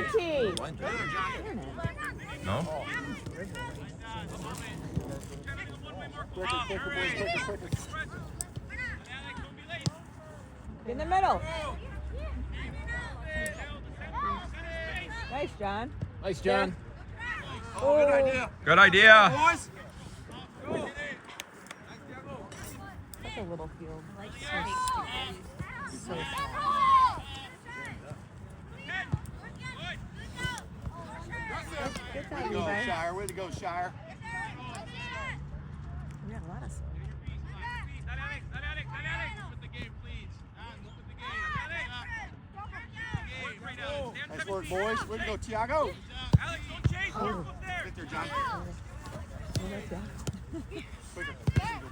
Good tee. No? Quicker. In the middle. Nice, John. Nice, John. Oh, Good idea. Good idea. Boys. That's a little field. So small. Good Way time, to go, Levi. Shire. Way to go, Shire. We got a lot of stuff. Nice work, boys. Way to go, Tiago. Alex, don't chase. Oh. Get there, John. Quicker.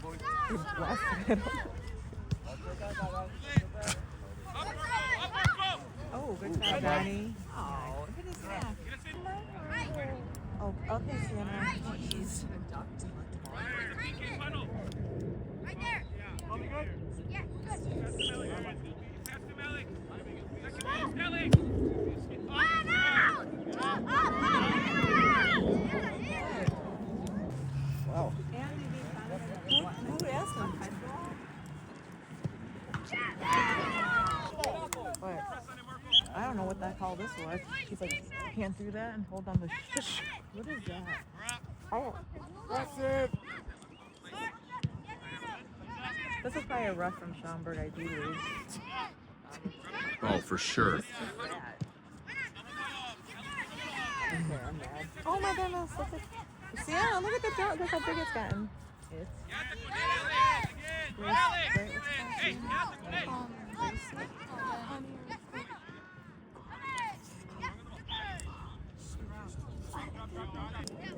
Boys. He's blessed middle. Oh, good job, Donnie. Oh, look at his snack. Oh, okay, Sienna. Jeez. Right there. Yeah, Wow. Who asked him? What? I don't know what that call this was. He's like, can't do that and hold on the shush. What is that? Oh, That's it. this is probably a rough from Schaumburg, ideally. Oh, for sure. Okay, I'm mad. Oh my goodness, look at Sienna, look at the dog. Look how big it's gotten. It's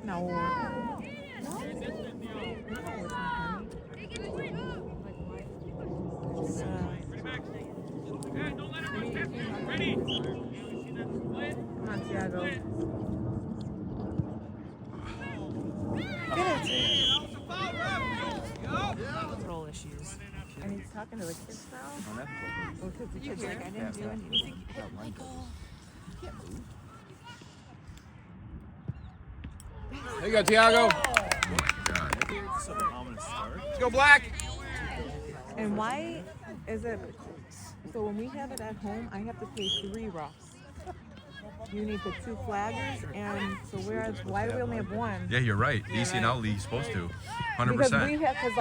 no. Come on, Tiago. Get it. Control issues. And he's talking to the kids now? Well, because the kid's like, I didn't do anything. There you go, Tiago. Let's go, Black. And why is it, so when we have it at home, I have to pay 3 roughs. You need the 2 flaggers, and so why do we only have 1? Yeah, you're right. The ECNL league's supposed to. 100%. Because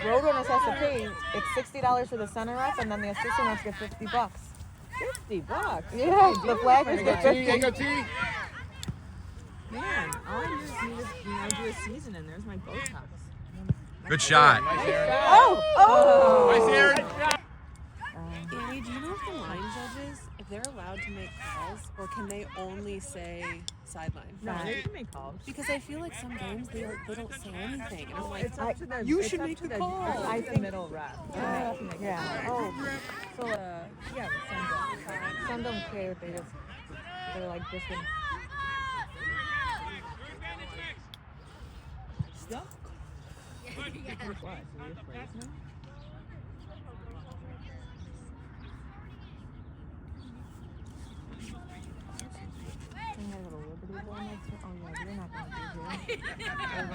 Roadrunners has to pay, it's $60 for the center refs, and then the assistant refs get $50. $50? Yeah, the flaggers get There you go, 50. T. Man, all I just need is, do a season and there's my Botox. Good shot. Oh! Nice, Aaron. Annie, do you know if the line judges, if they're allowed to make calls, or can they only say sideline? No, they can make calls. Because I feel like some games they don't say anything, and I'm like, It's up to the, you it's should up make to the call. I think middle ref. Yeah. Oh. So yeah, some don't care if they're like just in. What?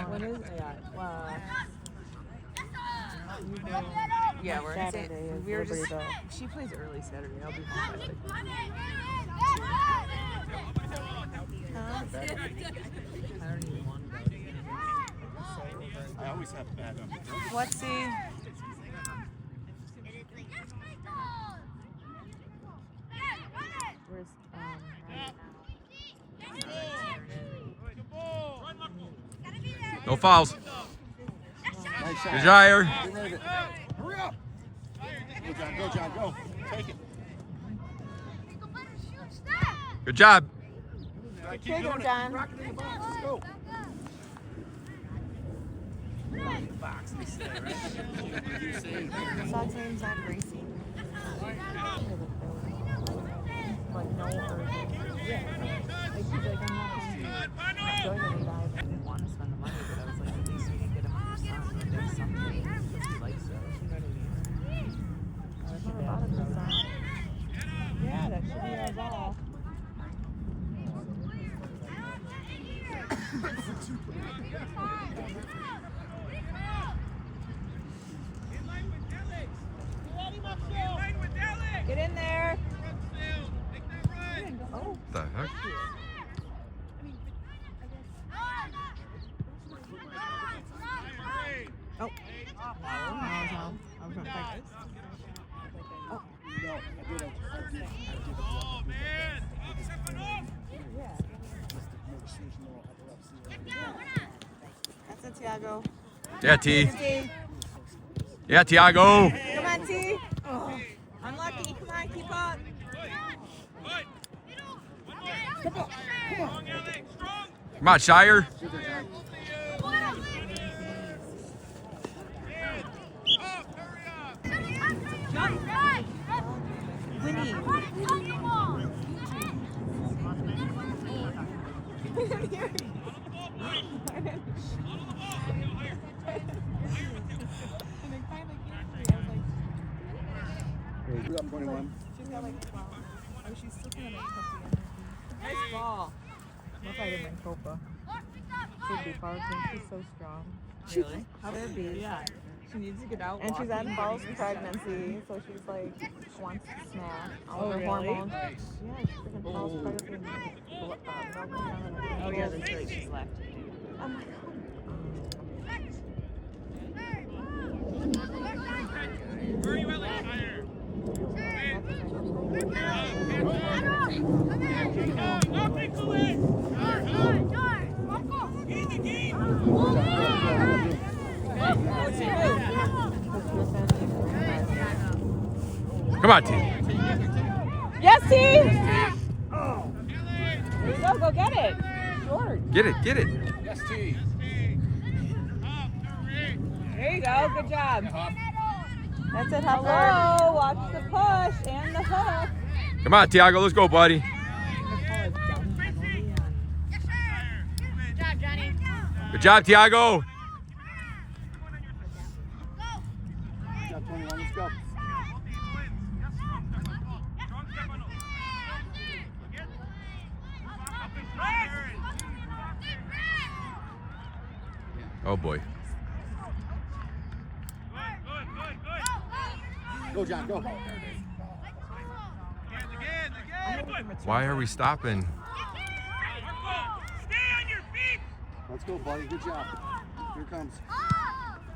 What is that? yeah, we're Saturday is we were just. Liberty Bell. She plays early Saturday. I'll be home by like. Huh? I don't even want to go. I always have bad on. What's he? Where's No fouls. Nice shot. Good Jire. Hurry up. Go, John, go. Take it. Good job. Keep Take doing him, it. John. Rock it in the box. Let's go. Sox name's not Gracie. Like no urgency. Yeah. Like he's like, I'm not going to join any guys. I didn't want to spend the money, but I was like, at least we can get him on your son. Or there's something he likes it. You know what I mean? That's not about it, that's not. Yeah, that should be our ball. Get in there. Oh, The heck? oh. I was gonna take this. Oh. No, I did. Oh, man. That's it, Tiago. Yeah, T. T. Yeah, Tiago. Come on, T. Oh, unlucky. Come on, keep up. Come on, Shire. Winnie. You're up 21. She's got like 12. Oh, she's still kind of puffy. Nice ball. What if I didn't win Copa? She'd be barking. She's so strong. Really? How would be? Yeah. She needs to get out. And she's on false pregnancy, so she's like wants to smash all of her hormones. Yeah, she's freaking false pregnancy. Oh yeah, that's right. She's left. Oh my god. Where are you at, like, higher? Come on, T. Yes, T! There you go, go get it. Short. Get it, get it. Yes, T. There you go, good job. That's it, hello. Watch the push and the hook. Come on, Tiago. Let's go, buddy. Good job, Tiago. Good job, 21. Let's go. Oh, boy. Go, John, go. Why are we stopping? Let's go, buddy. Good job. Here it comes.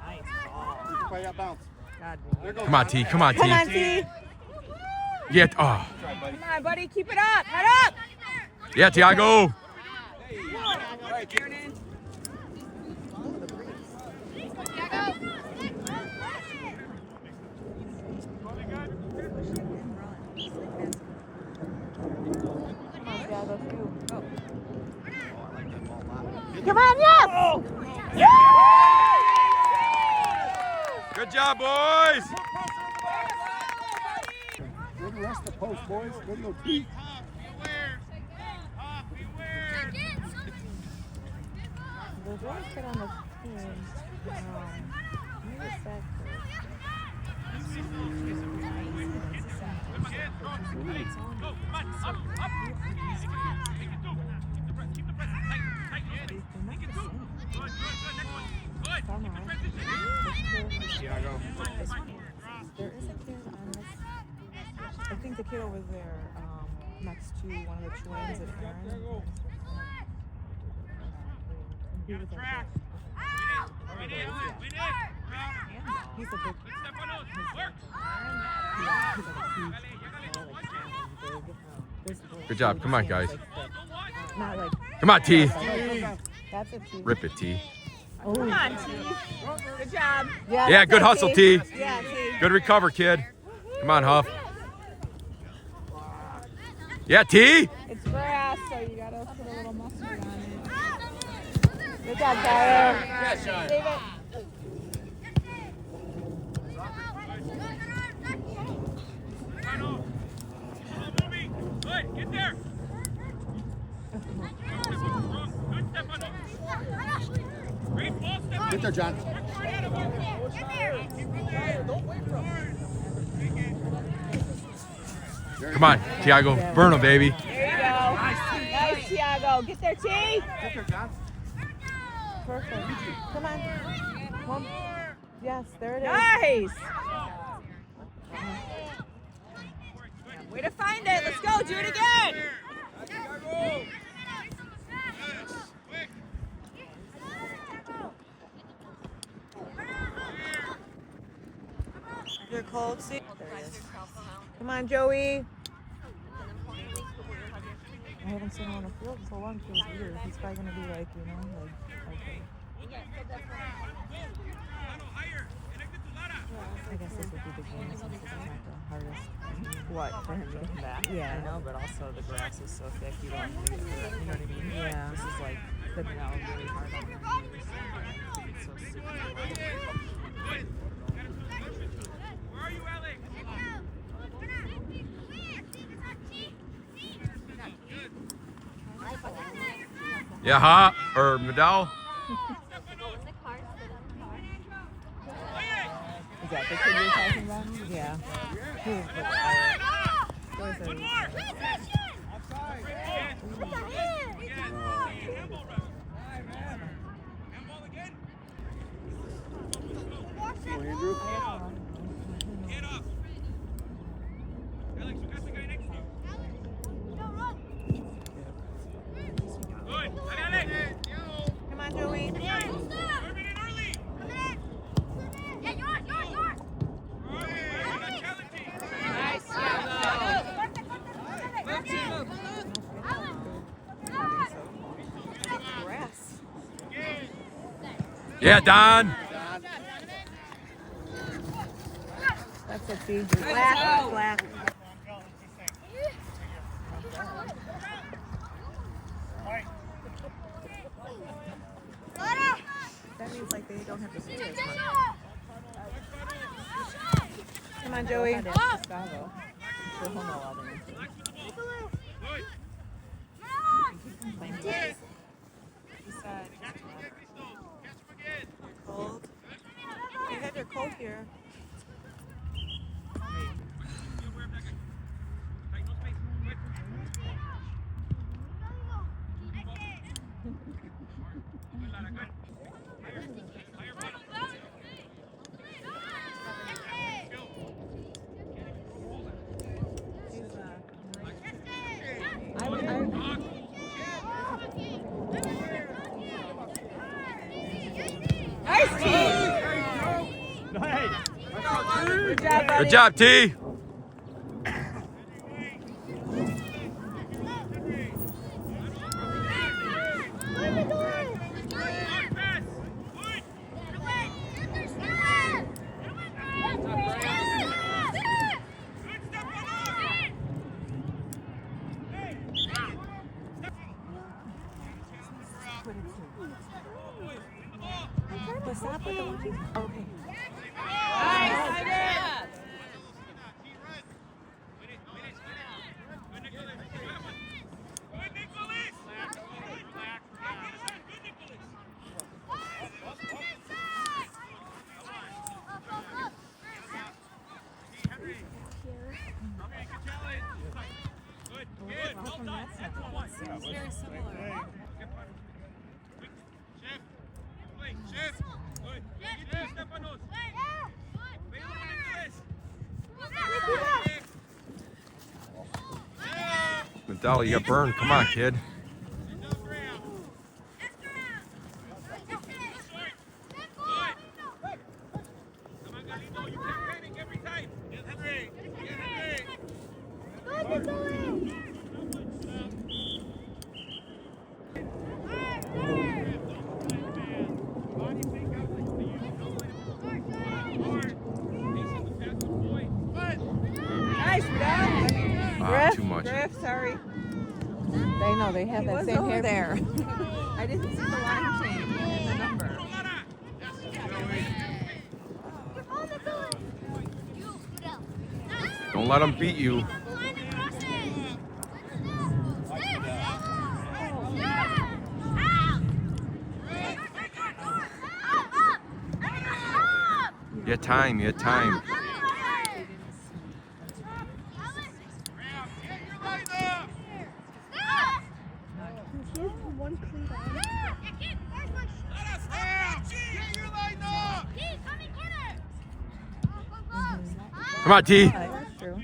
Nice ball. You can fight out bounce. God, There goes Come on, T. Come on, T. come on, T. Yeah. Oh. Come on, buddy. Keep it up. Head up. Yeah, Tiago. All right, Kieran. Come on, yes! Good job, boys. Go to rest the post, boys. Go to go deep. There's one kid on the team. Maybe it's back Tiago. There is a kid on this. I think the kid over there, next to one of the twins at Aaron. He was like he's a big. Good job. Come on, guys. Not like. Come on, T. That's a T. Rip it, T. Oh. Come on, T. Good job. Yeah, that's good it, hustle, T. Yeah, T. Good recover, kid. Come on, Huff. Yeah, T. It's grass, so you gotta put a little mustard on it. Good job, Tyler. Yeah, Sean. Save it. Good, get there. Good step on it. Great ball step on Get there, John. Come on, Tiago. Burn him, baby. There you go. Nice, Tiago. Get there, T. Get there, John. Perfect. Come on. One. Yes, there it is. Nice. Way to find it. Let's go. Do it again. You're cold, see? There he is. Come on, Joey. I haven't seen him on the field in so long. It feels weird. He's probably going to be like, you know, like okay. I guess this would be the game since this is not the hardest thing. What? For him to come back? Yeah. I know, but also the grass is so thick you don't want to get hurt. You know what I mean? Yeah. This is like clipping out really hard on your knees. It's so super light. Where are you, Alex? Yeah, Ha or Medal. Is that the kid you're talking about? Yeah. One more! Andrew. Get up! Alex, you got the guy next to you. Good. Alex! Come on, Joey. Urban in early! Yeah, yours! Challenging! Nice. Grass. Yeah, Don. That's a big black. That means like they don't have to stay as much. Come on, Joey. Gustavo. I'm sure he'll know all the answers. He said, cold. You had your coat here. Nice team! Good job, buddy. Good job, T. What's up with the monkey? Okay. Seems very similar. Medal, you got burned. Come on, kid. Nice, Griff. Too much. Griff, sorry. They know they have that same hair there. I didn't see the line change and the number. Don't let them beat you. You had time. You had time. Come on, T. That's true.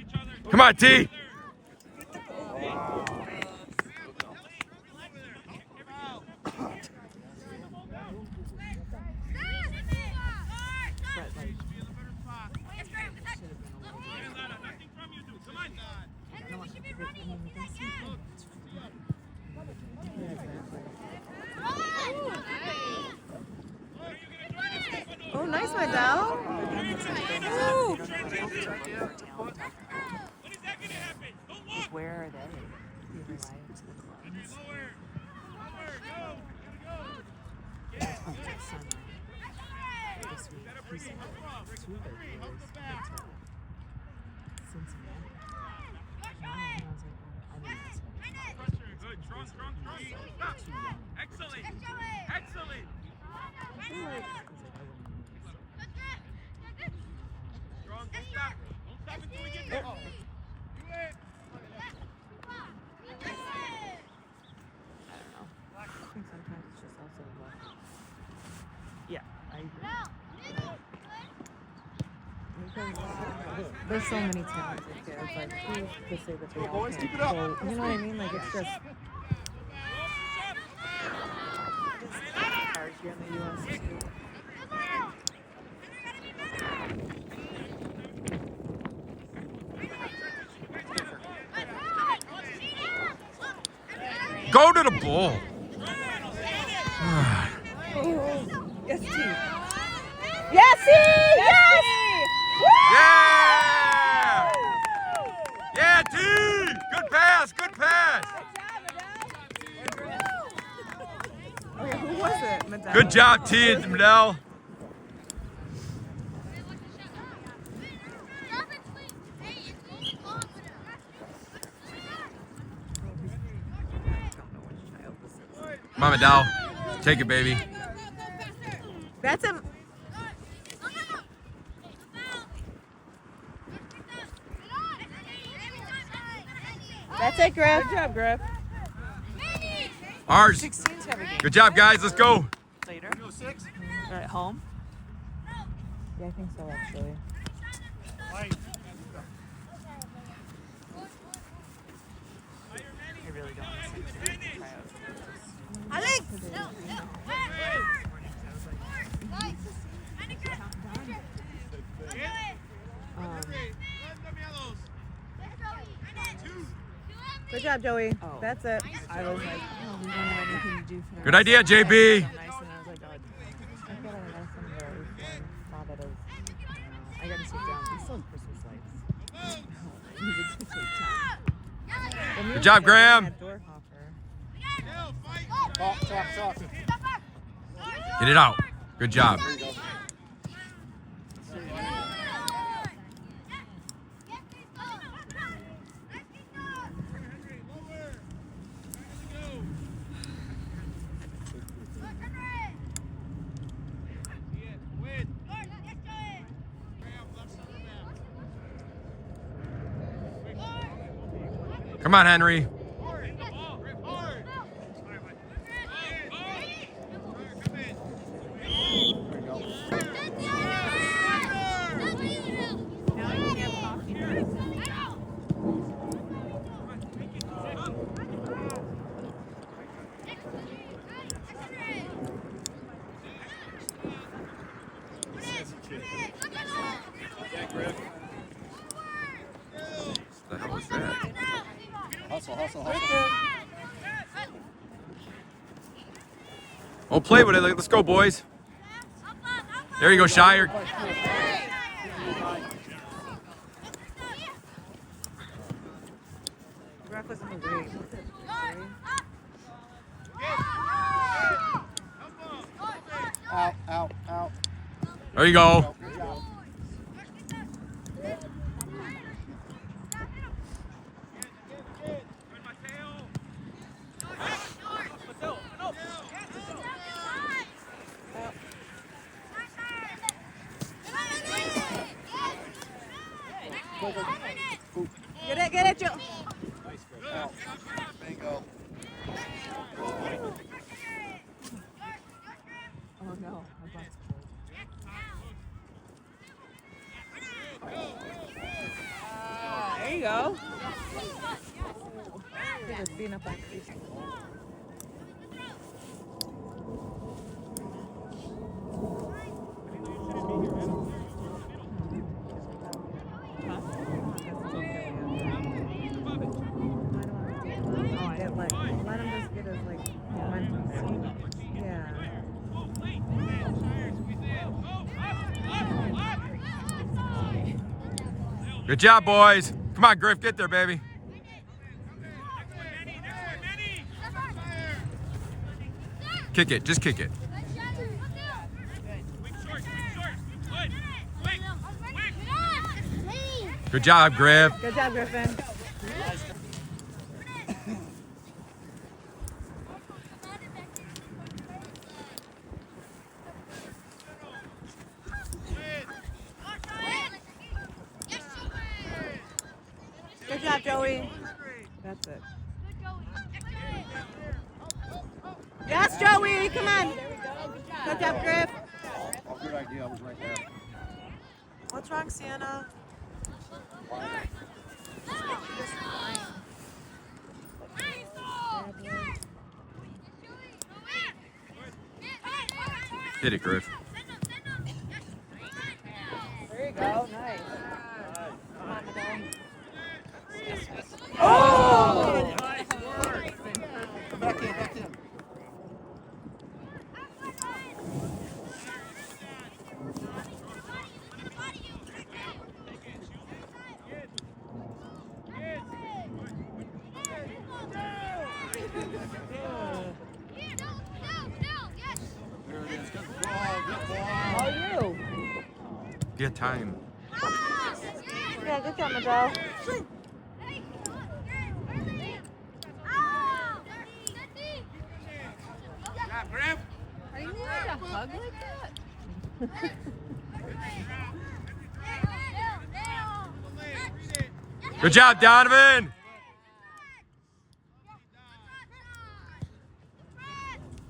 Come on, T. Oh, nice, Mydell. Ooh. Where are they? You rely to the clubs. This week, he said 2 of their players went to Cincinnati. And I was like, I mean, that's Good. Strong. Excellent. Excellent. Strong. Don't stop until we get there. I think sometimes it's just also luck. Yeah, I agree. Because there's so many talented kids. Like, who's to say that they all Boys, can't keep it up. go? You know what I mean? Like, it's just hard here in the U.S. too. Go to the ball. Yes, T. Yes, T. Yes. Yeah! Yeah, T! Good pass, good pass. Okay, who was it? Mydell? Good job, T and Mydell. Come on, Mydell. Take it, baby. That's him. That's it, Griff. Good job, Griff. Ours. 16s have a game Good job, guys. Let's go. later. They're at home. Yeah, I think so, actually. I really don't listen to the tryouts. Good job, Joey. Oh. That's it. I was like, oh, we don't have anything to do for the Good idea, JB. So nice, and I was like, oh, I feel like I some of saw that as, I got to sit down. We still have Christmas lights. We needed to take time. Good job, Graham. Talk. Get it out. Good job. Come on, Henry. What the hell was that? Hustle. Oh, play with it. Let's go, boys. There you go, Shire. Ref was in the way. Out. There you go. Good job. Get it, Joe. Out. Bingo. Oh no, my butt's cold. Cristina para Cristo. Let him just get his momentum. Yeah. Good job, boys. Come on, Griff, get there, baby. Kick it, just kick it. Good job, Griff. Good job, Griffin. Good job, Joey. That's it. Yes, Joey. Come on. Good job, Griff. Oh, good idea. I was right there. What's wrong, Sienna? Hit it, Griff. There you go. Nice. Oh! Back in, back in. There it is. Good ball, good ball. Oh, you. Get time. Yeah, good job, Miguel. Are you like a hug like that? Good job, Donovan.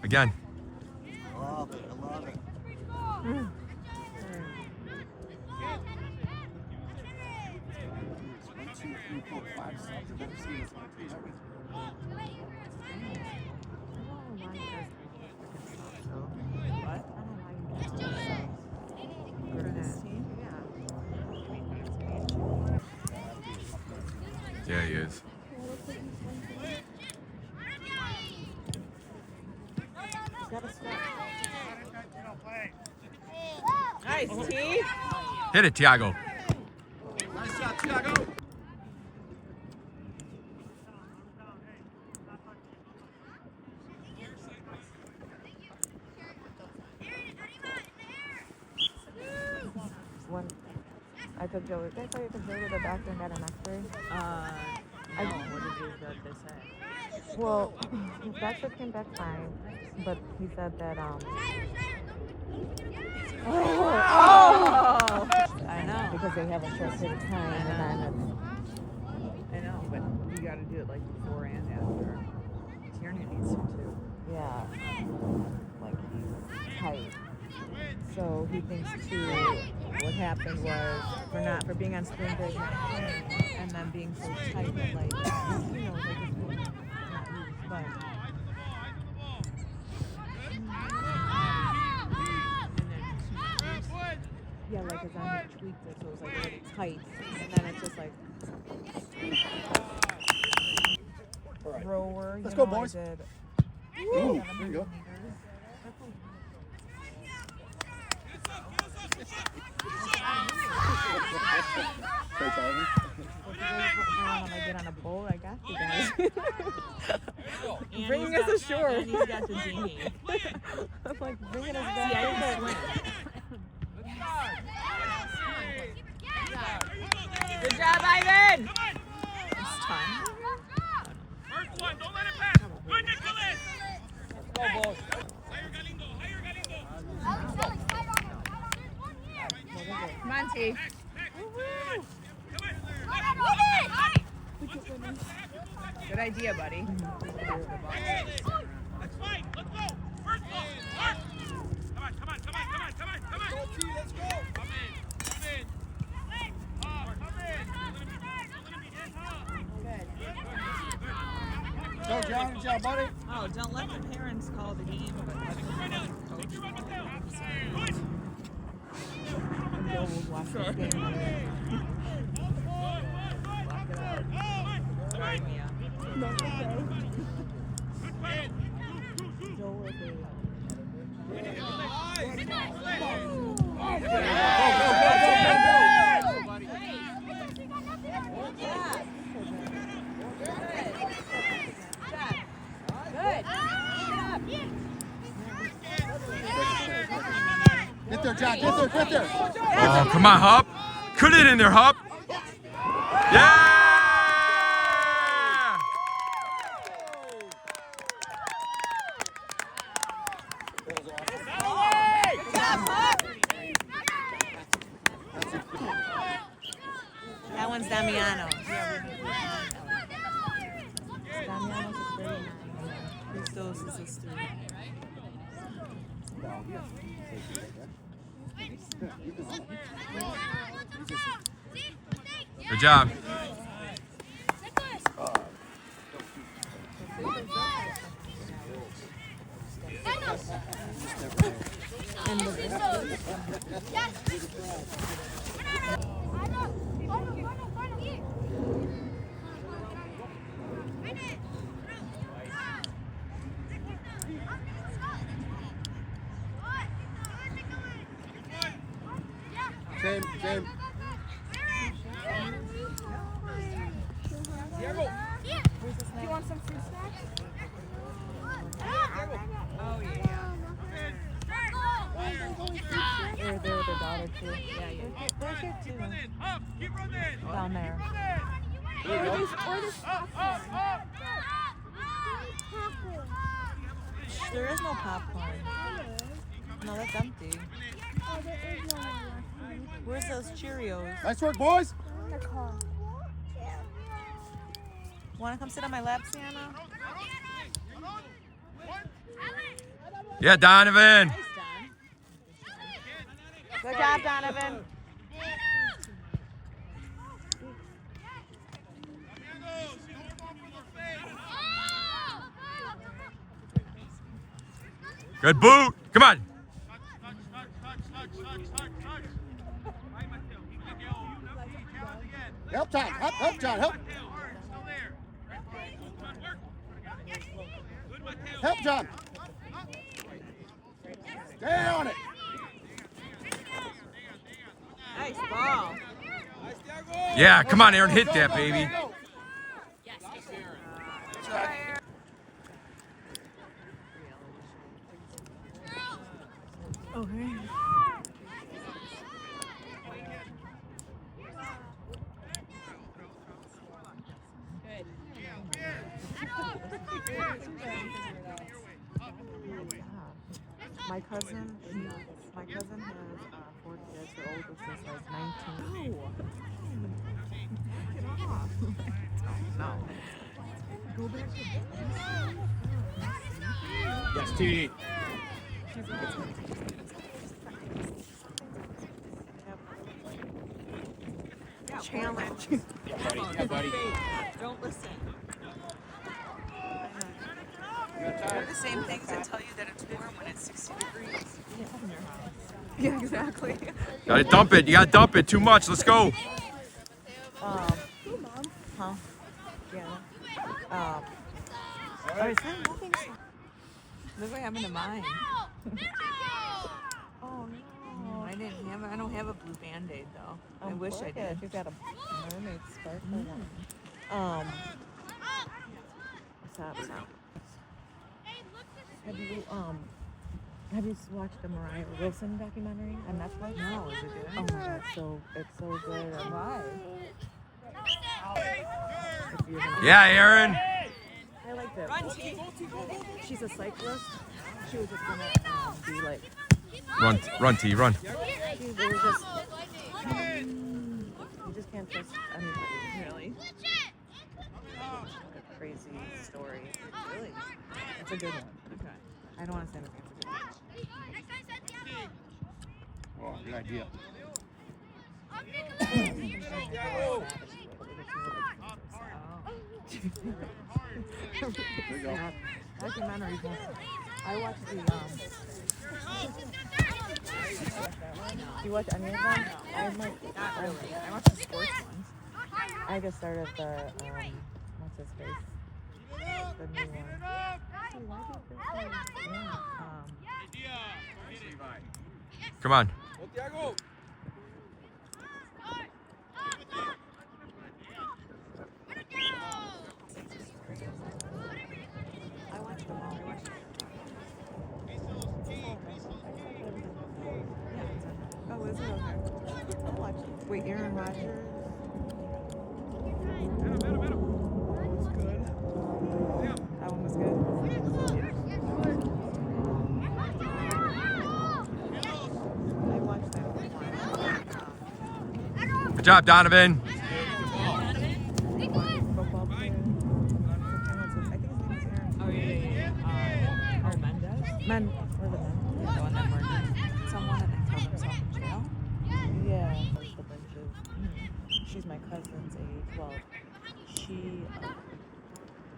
Again. Love it, I love it. 1, 2, 3, 4, 5 subs. I've never seen this one. Yeah, he is. Nice, T. Hit it, Tiago. Nice shot, Tiago. When I took Joey, did I tell you I took Joey to the doctor and got an x-ray? No. What did they say? Well, his doctor came back fine, but he said that, Oh! I know. because they have a short period of time, and then I know, but you got to do it like before and after. Tierney needs to too. yeah, like he's tight. So he thinks too, what happened was, for being on spring break and then being so tight that like, you know, like his foot not loose, but yeah, like his arm tweaked it, so it was like really tight, and then it's just like rower. Let's you go, know, boys. I did. Ooh, there you go. Coach Ivan. When I get on a boat, I got you guys. Bringing us ashore. And he's got the dinghy. I'm like, bringing us See, I back. can swim. Good job, Ivan! It's time. First one, don't let it pass. Good, Nicholas. Let's go, boys. Higher Galindo, higher Galindo. Come on, T. Good idea, buddy. Let's fight. Let's go. First ball. Mark. Come on, come on, come on, come on, come on, come on. Go, T, let's go. Come in. Come in. Come in. Don't let him be hit, huh? Good job, buddy. Oh, don't let the parents call the game, but let the coach call it. And Bill will watch the game later. Lock it out. Sorry, Mia. No, it's okay. Joel will say Get there, John. Get there, get there. Oh, come on, Hup. Cut it in there, Hup. Yeah! that one's Damiano. Damiano's a 39. Christos is a 3. Good job. Same. Do you want some fruit snacks? Oh, yeah. They're there with their daughter, too. Yeah. They're here, too. Keep running. Down there. There is no popcorn. No, that's empty. Where's those Cheerios? Nice work, boys. Want to come sit on my lap, Sienna? Yeah, Donovan. Nice, Don. Good job, Donovan. Good boot. Come on. Help, John. Help, John. Help. Help, John. Stay on it. Nice ball. Yeah, come on, Aaron. Hit that, baby. Okay. My cousin has 4 kids. Her oldest is like 19. Get off. No. Go back to Yes, T. challenge. Yeah, buddy. Don't listen. They're the same things that tell you that it's warm when it's 60 degrees. Yeah, in your house. Yeah, exactly. Gotta dump it. You gotta dump it. Too much. Let's go. Huh? Yeah. Oh, is that nothing? Look what happened to mine. Oh no! I don't have a blue Band-Aid though. I wish I did. You've got a mermaid sparkle one. Stop. Have you watched the Mariah Wilson documentary on Netflix? No, is it good? Oh my god, it's so good. Why? Yeah, Aaron. I like that. She's a cyclist. She was just gonna be like. Run, T, run. It was just. You just can't trust anybody. Really? A crazy story. Really? It's a good one. Okay. I don't want to say anything. It's a good one. Oh, good idea. There you go. Yeah, documentaries. I watched the Do you watch any of them? I might not really. I watch the sports ones. I just started the what's his face? The new one. Come on. Tiago. I watched them all. Oh, is it okay? I'll watch it. Wait, Aaron Rodgers. That one was good. I watched that one. Good job, Donovan. Football player. I think his name is Aaron. Oh, yeah. Oh, Mendez? Men, or the men. The one that murdered someone and then killed himself in jail? Yeah, that's the bunches. She's my cousin's age. Well, she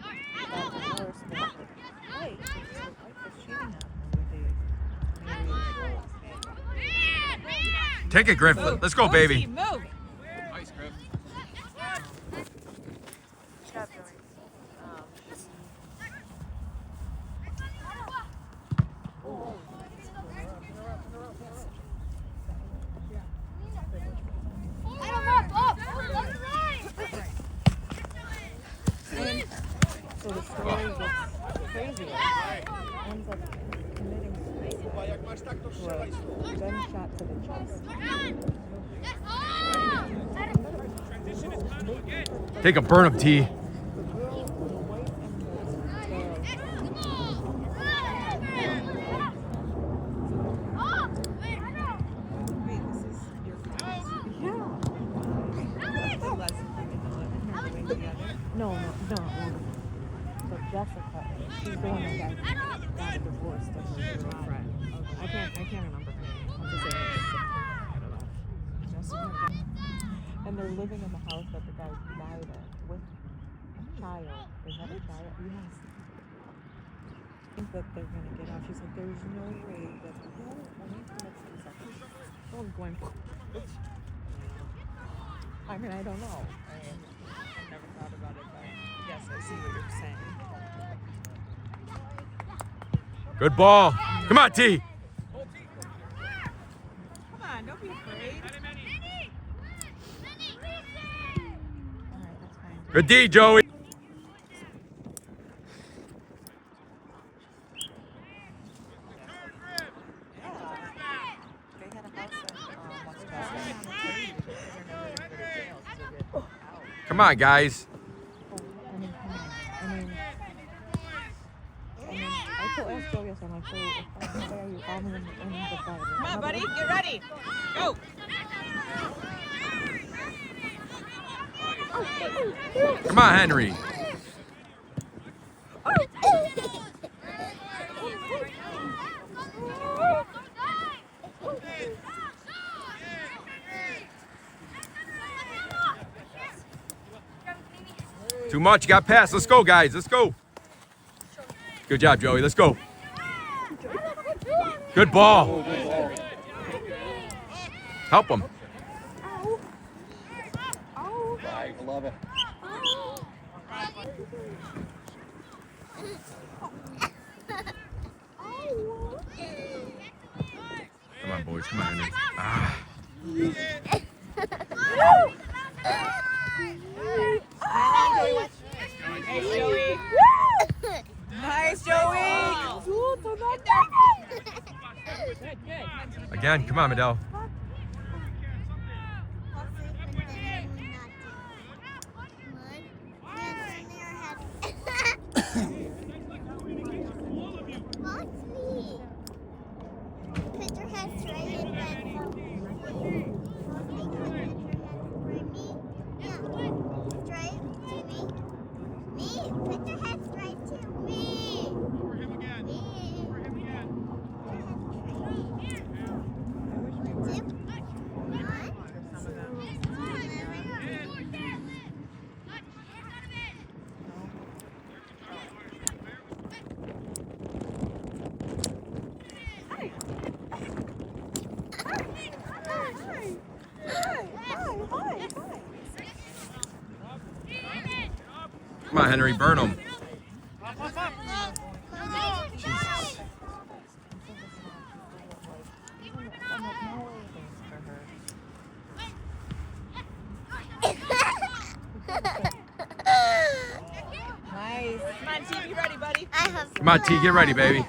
got divorced, but wait, her wife was cheating on her with a married. Take it, Griff. Let's go, baby. Move! Nice, Griff. So the story gets crazier. Ends up committing suicide to a gunshot to the chest. Take a burn up, T. The girl, the wife, Wait, this is your friend's? No. But Jessica, she's the one that got divorced to her girlfriend. I can't remember her name. I'll just say her name. Jessica. And they're living in the house that the guy died in with a child. They have a child. Yes. I think that they're gonna get out. She's like, there's no way that only commits suicide. Someone's going. I mean, I don't know. I've never thought about it, but yes, I see what you're saying. Good ball. Come on, T. Come on, don't be afraid. Alright, that's fine. Good D, Joey. They had a house that wants to Come on, guys. I told Joey, I'm like, so if I say you call me in the fire. Come on, buddy, get ready. Go. Come on, Henry. Too much. You got pass. Let's go, guys. Let's go. Good job, Joey. Let's go. Good ball. Help him. I love it. Come on, boys. Come on, Henry. Ah. Nice, Joey. Nice, Joey. Good. Again. Come on, Medell. Come on, Henry, burn him. Nice. Come on, T, be ready, buddy. Come on, T, get ready, baby.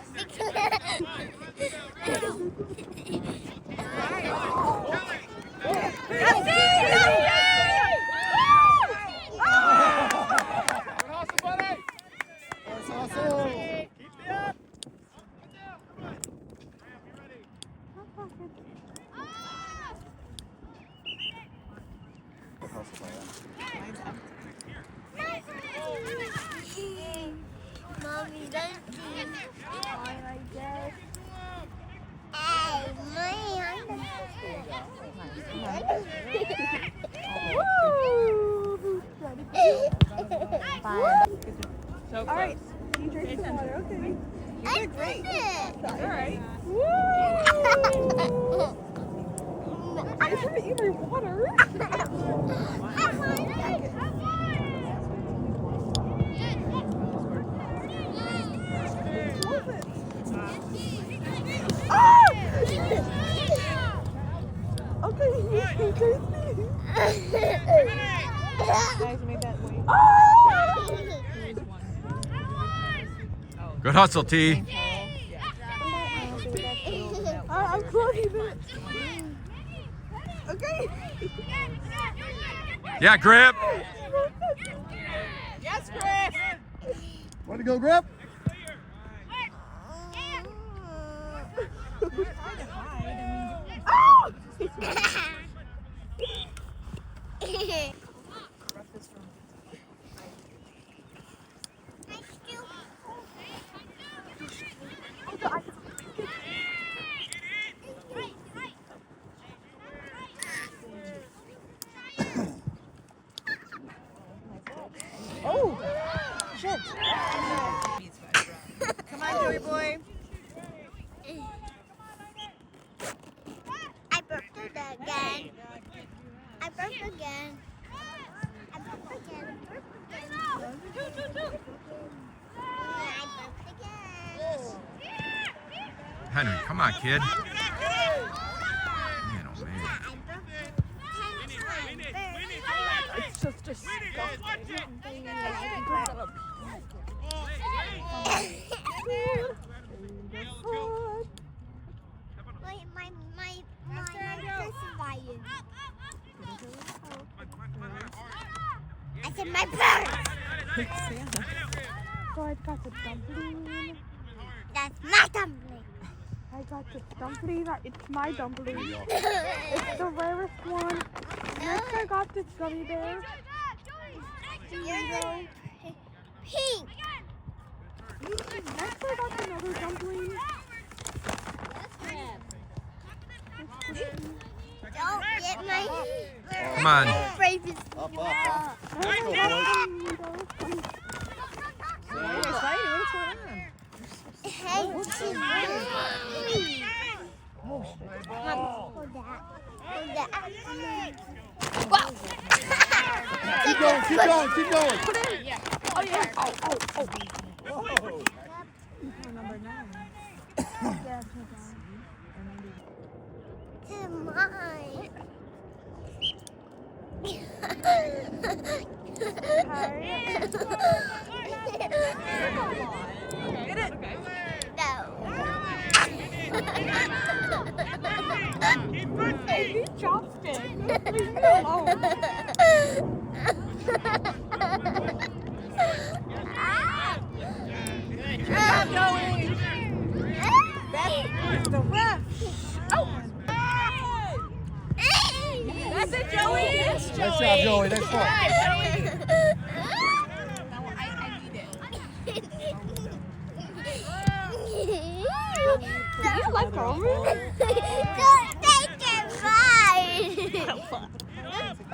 Mommy, don't see my dad. Hey, my So close. All right. You drink some water, okay? I did great. All right. I just want to eat my water. Okay, Guys, made that way. Good hustle, T. I'm clogging it. Okay. Yeah, grip. Yes, Chris. Way to go, Grip. Oh, shit. Come on, Joey boy. I burped again. I burped again. I burped again. I burped again. Henry, come on, kid. Man, oh, man. I burped 10 times. It's just disgusting. Wait, my first volume. I said my bird. So I got the dumpling. That's my dumpling. I got the dumpling. It's my dumpling. It's the rarest one. Next I got this gummy bear. You're pink. Next I got another dumpling. Don't get my Come on. phrases. Up. Hey, Hey, excited. What's going on? Hey, hold that. Keep going. oh yeah. Oh. Whoa. Number 9. Yeah, To mine. Get it. Okay. No. Hey, these chopsticks. Leave me alone. That's the ref. Oh. That's it, Joey. Nice job, Joey. Nice one. Do you like Roman? Don't take your phone.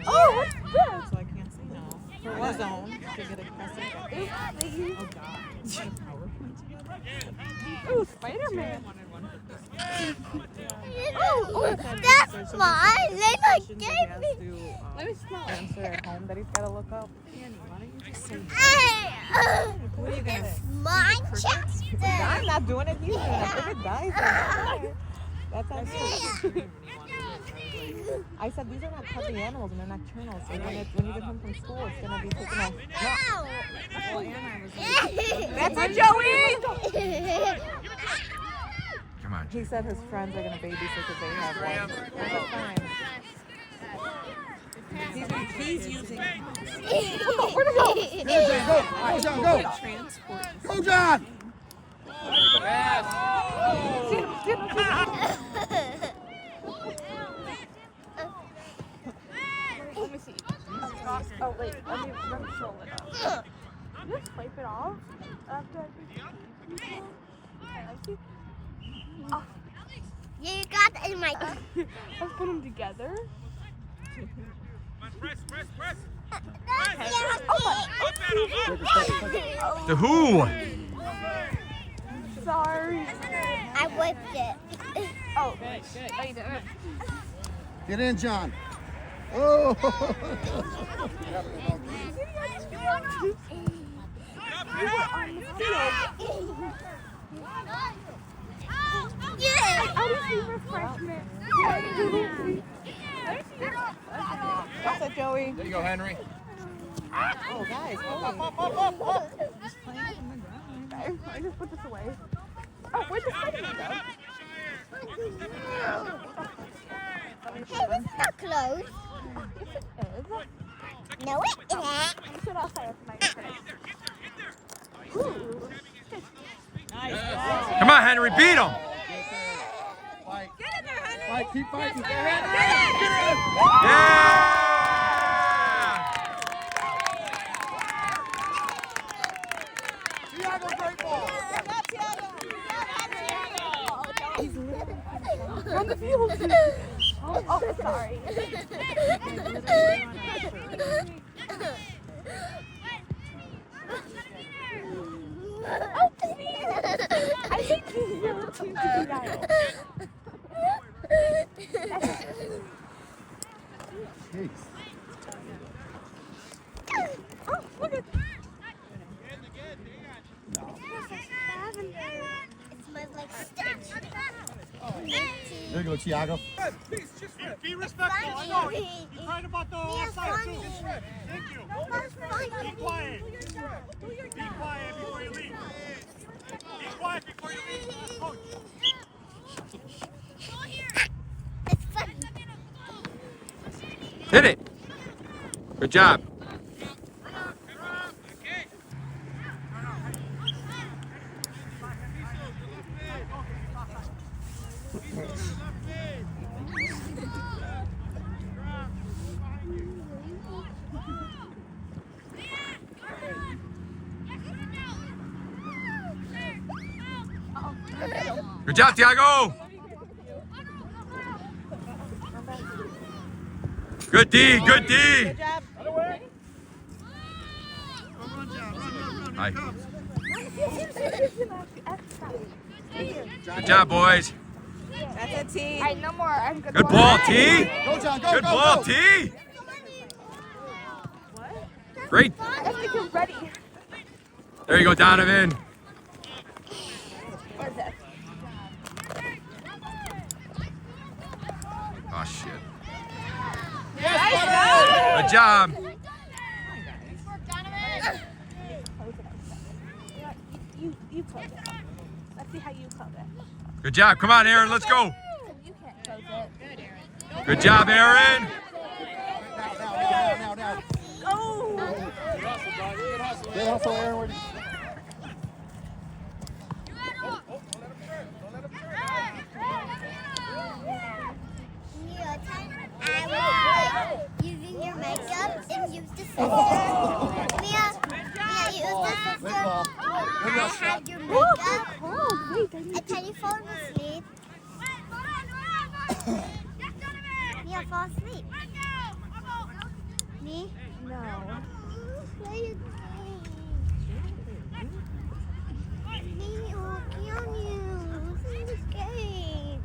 Oh, what's this? So I can't see now. For what zone? To get a crescent. Oh, God. Ooh, Spider-Man. Oh, that's mine. Layla He gave has me. to Let me smell it. answer at home that he's got to look up. Annie, why don't you just say Hey, What are you going to it's say? my I'm chapter. not doing it. He's doing it. If it dies, then that's on you. I said these are not cuddly animals and they're nocturnal. So when you get home from school, it's going to be taken off. Ow. well, Anna was That's it, Joey! Come on. He said his friends are going to babysit because they have one. That's fine. he's using Where'd it go? Go, John, go. transport. Go, John. Let me see. Oh wait, let me roll it up. Just wipe it off after I do. You got it in my. Let's put them together. Press, press, press. To who? Sorry. I wiped it. Oh, good. Oh, you did it. Get in, John. Oh. Yeah. I just need refreshment. That's it, Joey. There you go, Henry. Oh, guys. I just put this away. Oh, where'd the spider-man go? Hey, this is not closed. Yes, it is. No, it isn't. I'm sure outside of my Ooh. Come on, Henry, beat him. Fight. Fight, keep fighting. Yeah! Tiago, great ball. On the field. Oh, sorry. I think you're too to be that. Jeez. Oh, look at It smells like stench. There you go, Tiago. Be respectful. I know. You're crying about the offside, too. Thank you. Be quiet. Be quiet before you leave. Be quiet before you leave. Coach. It's funny. Hit it. Good job. Good job, Tiago. Good D, good D. Good job. Hi. Good job, boys. That's it, T. Alright, no more. I'm good. Good ball, T. Go, John, go, Good go, ball, go. T. Great. I think you're ready. There you go, Donovan. What is that? Oh, shit. Good job. You close it. Let's see how you close it. Good job. Come on, Aaron. Let's go. You can't close it. Good job, Aaron. Now. Oh! Good hustle, Aaron. Where'd you- I was using your makeup and use the scissors. Mia, use the Good scissors. ball. I had your makeup. Oh, wait, I need And then you fall asleep. Mia, fall asleep. Me? no. Play it. Me, okay on you. This game.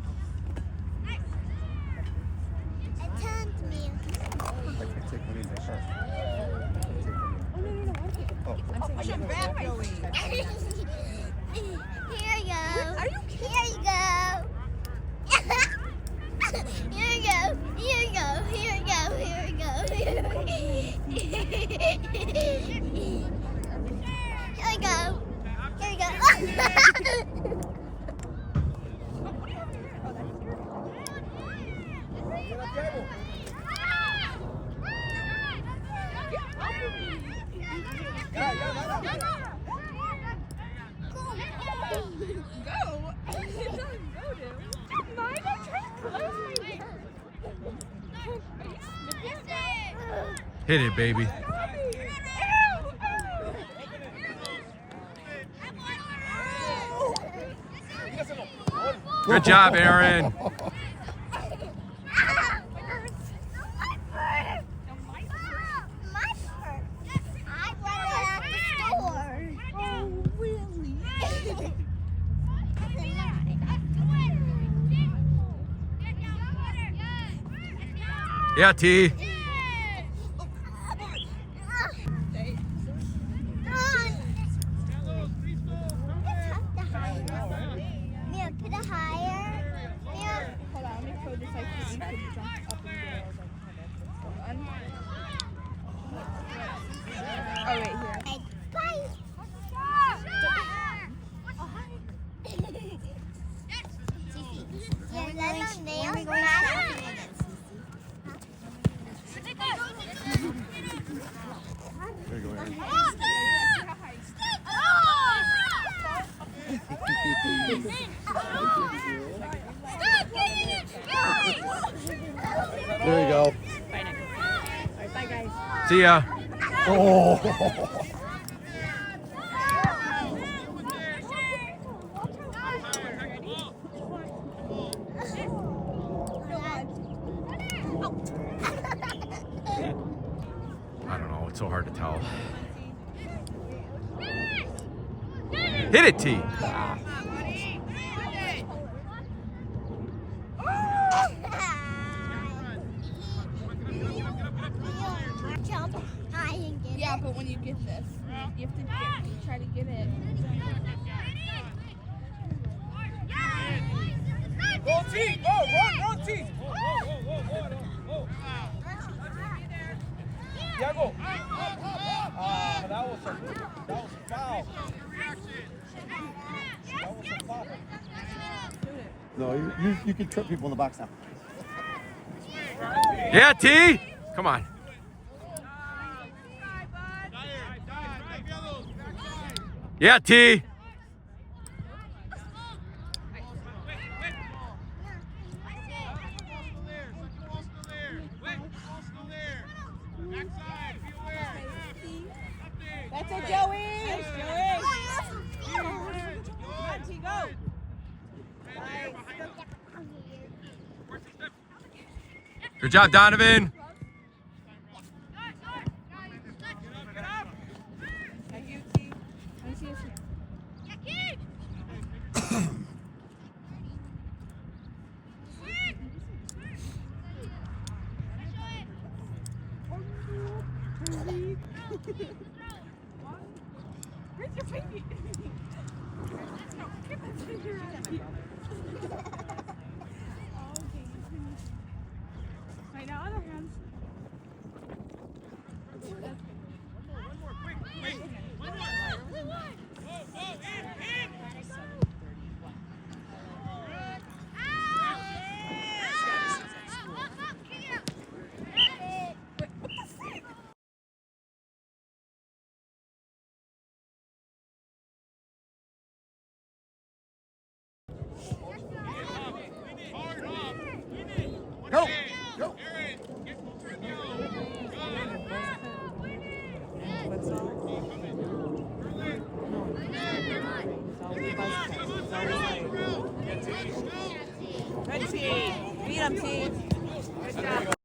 Here we go. Here we go. Hit it, baby. Good job, Aaron. Yeah, T. There you go. Bye, guys. See ya. Oh. I don't know. It's so hard to tell. Hit it, T. Jump high and get Yeah, it. but when you get this, you have to try to get it. Go T! Go! Run, T! Diego! That was a foul. No, you can trip people in the box now. Yeah, T. Come on. Yeah, T. That's it, Joey. Nice, Joey. Come on, T, go. Good job, Donovan. Thank you, T. Let me see your shoe. Where's your pinky? No, get that finger out of here. Okay. Right now, other hands. Go! Go! Good T. Beat him, T. Good job.